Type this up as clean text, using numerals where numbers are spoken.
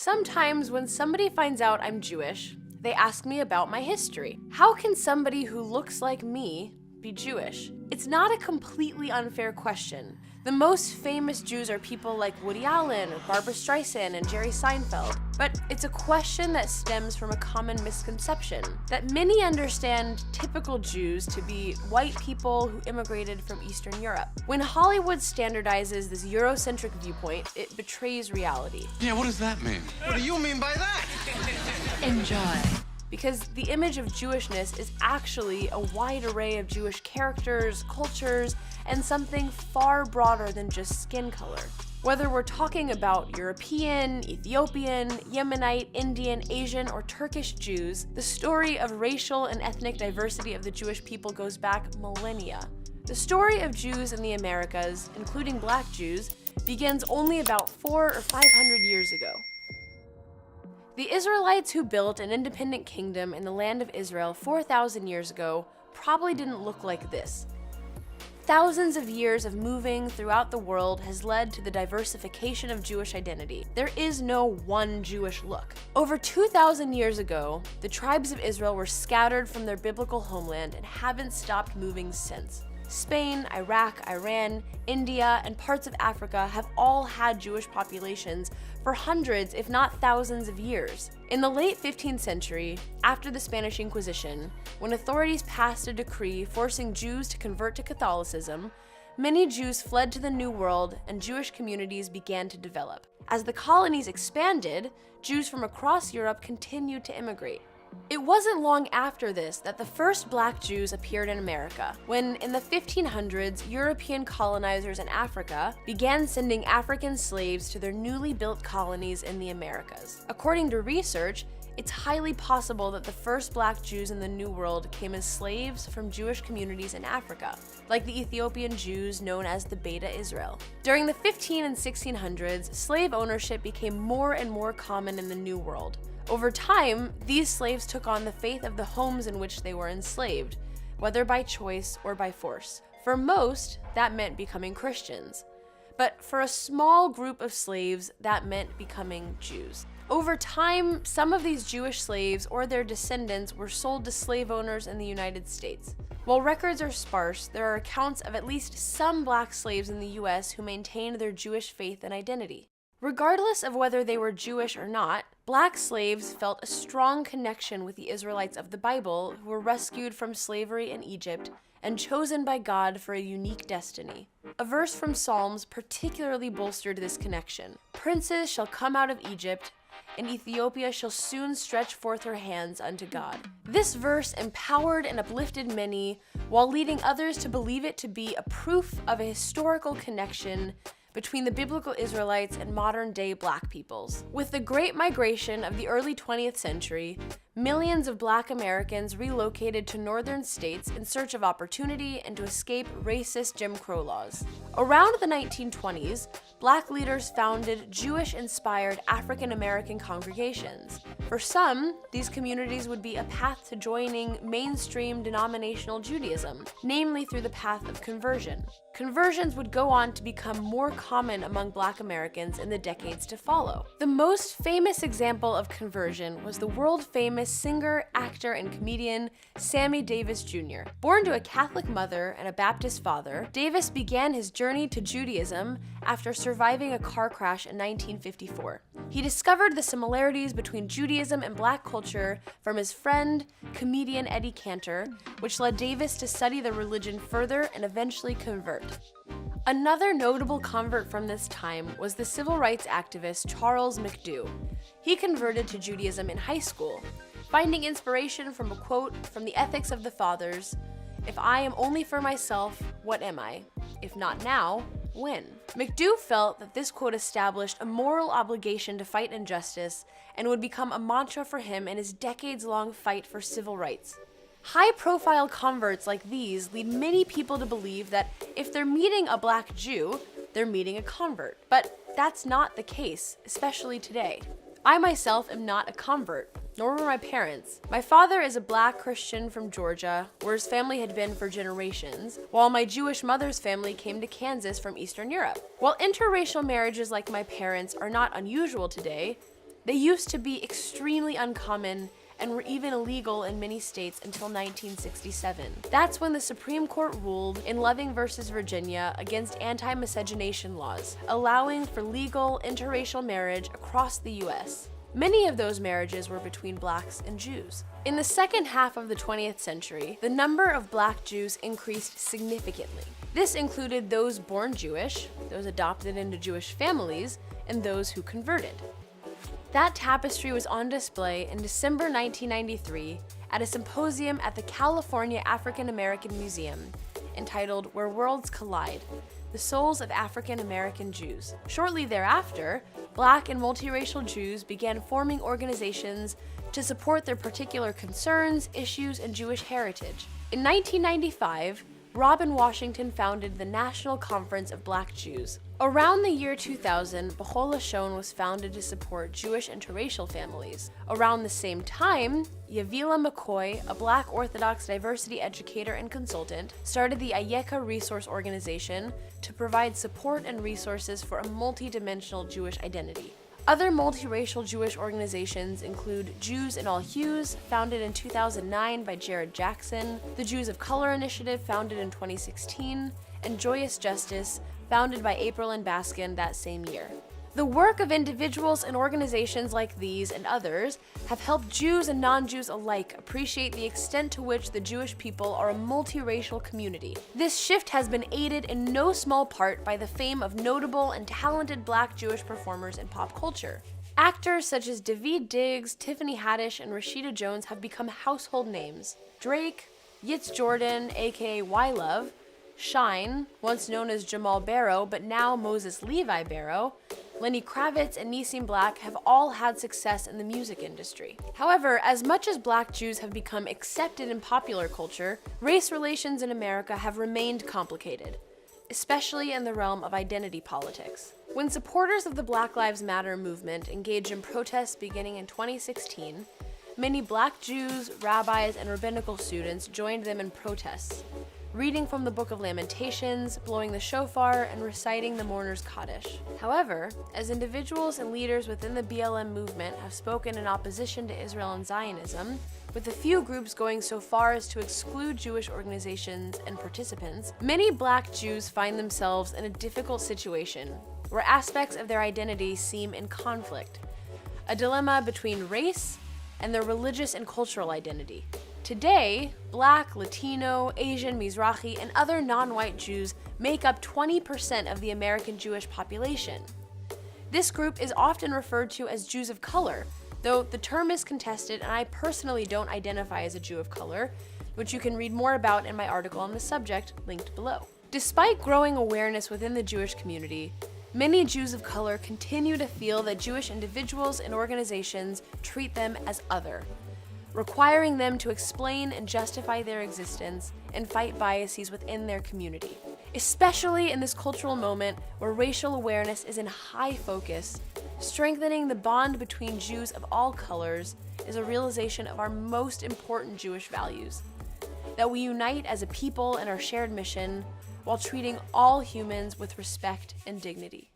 Sometimes when somebody finds out I'm Jewish, they ask me about my history. How can somebody who looks like me be Jewish? It's not a completely unfair question. The most famous Jews are people like Woody Allen, Barbra Streisand, and Jerry Seinfeld. But it's a question that stems from a common misconception, that many understand typical Jews to be white people who immigrated from Eastern Europe. When Hollywood standardizes this Eurocentric viewpoint, it betrays reality. Yeah, what does that mean? What do you mean by that? Enjoy. Because the image of Jewishness is actually a wide array of Jewish characters, cultures, and something far broader than just skin color. Whether we're talking about European, Ethiopian, Yemenite, Indian, Asian, or Turkish Jews, the story of racial and ethnic diversity of the Jewish people goes back millennia. The story of Jews in the Americas, including Black Jews, begins only about 400 or 500 years ago. The Israelites who built an independent kingdom in the land of Israel 4,000 years ago probably didn't look like this. Thousands of years of moving throughout the world has led to the diversification of Jewish identity. There is no one Jewish look. Over 2,000 years ago, the tribes of Israel were scattered from their biblical homeland and haven't stopped moving since. Spain, Iraq, Iran, India, and parts of Africa have all had Jewish populations for hundreds, if not thousands of years. In the late 15th century, after the Spanish Inquisition, when authorities passed a decree forcing Jews to convert to Catholicism, many Jews fled to the New World and Jewish communities began to develop. As the colonies expanded, Jews from across Europe continued to immigrate. It wasn't long after this that the first Black Jews appeared in America, when in the 1500s, European colonizers in Africa began sending African slaves to their newly built colonies in the Americas. According to research, it's highly possible that the first Black Jews in the New World came as slaves from Jewish communities in Africa, like the Ethiopian Jews known as the Beta Israel. During the 1500s and 1600s, slave ownership became more and more common in the New World. Over time, these slaves took on the faith of the homes in which they were enslaved, whether by choice or by force. For most, that meant becoming Christians. But for a small group of slaves, that meant becoming Jews. Over time, some of these Jewish slaves or their descendants were sold to slave owners in the United States. While records are sparse, there are accounts of at least some Black slaves in the US who maintained their Jewish faith and identity. Regardless of whether they were Jewish or not, Black slaves felt a strong connection with the Israelites of the Bible who were rescued from slavery in Egypt and chosen by God for a unique destiny. A verse from Psalms particularly bolstered this connection. "Princes shall come out of Egypt, and Ethiopia shall soon stretch forth her hands unto God." This verse empowered and uplifted many, while leading others to believe it to be a proof of a historical connection between the biblical Israelites and modern-day Black peoples. With the Great Migration of the early 20th century, millions of Black Americans relocated to northern states in search of opportunity and to escape racist Jim Crow laws. Around the 1920s, Black leaders founded Jewish-inspired African-American congregations. For some, these communities would be a path to joining mainstream denominational Judaism, namely through the path of conversion. Conversions would go on to become more common among Black Americans in the decades to follow. The most famous example of conversion was the world-famous singer, actor, and comedian Sammy Davis Jr. Born to a Catholic mother and a Baptist father, Davis began his journey to Judaism after surviving a car crash in 1954. He discovered the similarities between Judaism and Black culture from his friend, comedian Eddie Cantor, which led Davis to study the religion further and eventually convert. Another notable convert from this time was the civil rights activist Charles McDue. He converted to Judaism in high school, finding inspiration from a quote from the Ethics of the Fathers, "If I am only for myself, what am I? If not now, when?" McDue felt that this quote established a moral obligation to fight injustice and would become a mantra for him in his decades-long fight for civil rights. High-profile converts like these lead many people to believe that if they're meeting a Black Jew, they're meeting a convert. But that's not the case, especially today. I myself am not a convert, nor were my parents. My father is a Black Christian from Georgia, where his family had been for generations, while my Jewish mother's family came to Kansas from Eastern Europe. While interracial marriages like my parents are not unusual today, They used to be extremely uncommon and were even illegal in many states until 1967. That's when the Supreme Court ruled in Loving versus Virginia against anti-miscegenation laws, allowing for legal interracial marriage across the US. Many of those marriages were between blacks and Jews. In the second half of the 20th century, the number of black Jews increased significantly. This included those born Jewish, those adopted into Jewish families, and those who converted. That tapestry was on display in December 1993 at a symposium at the California African American Museum entitled Where Worlds Collide: The Souls of African American Jews. Shortly thereafter, Black and multiracial Jews began forming organizations to support their particular concerns, issues, and Jewish heritage. In 1995, Robin Washington founded the National Conference of Black Jews. Around the year 2000, B'chol Hashon was founded to support Jewish interracial families. Around the same time, Yavila McCoy, a Black Orthodox diversity educator and consultant, started the Ayeka Resource Organization to provide support and resources for a multi-dimensional Jewish identity. Other multiracial Jewish organizations include Jews in All Hues, founded in 2009 by Jared Jackson, the Jews of Color Initiative, founded in 2016, and Joyous Justice, founded by April and Baskin that same year. The work of individuals and organizations like these and others have helped Jews and non-Jews alike appreciate the extent to which the Jewish people are a multiracial community. This shift has been aided in no small part by the fame of notable and talented Black Jewish performers in pop culture. Actors such as Daveed Diggs, Tiffany Haddish, and Rashida Jones have become household names. Drake, Yitz Jordan, aka Y-Love, Shine, once known as Jamal Barrow but now Moses Levi Barrow, Lenny Kravitz, and Nissim Black have all had success in the music industry. However, as much as Black Jews have become accepted in popular culture, race relations in America have remained complicated, especially in the realm of identity politics. When supporters of the Black Lives Matter movement engaged in protests beginning in 2016, many Black Jews, rabbis, and rabbinical students joined them in protests, reading from the Book of Lamentations, blowing the shofar, and reciting the mourner's Kaddish. However, as individuals and leaders within the BLM movement have spoken in opposition to Israel and Zionism, with a few groups going so far as to exclude Jewish organizations and participants, many Black Jews find themselves in a difficult situation where aspects of their identity seem in conflict, a dilemma between race and their religious and cultural identity. Today, Black, Latino, Asian, Mizrahi, and other non-white Jews make up 20% of the American Jewish population. This group is often referred to as Jews of color, though the term is contested and I personally don't identify as a Jew of color, which you can read more about in my article on the subject linked below. Despite growing awareness within the Jewish community, many Jews of color continue to feel that Jewish individuals and organizations treat them as other, requiring them to explain and justify their existence and fight biases within their community. Especially in this cultural moment where racial awareness is in high focus, strengthening the bond between Jews of all colors is a realization of our most important Jewish values, that we unite as a people in our shared mission while treating all humans with respect and dignity.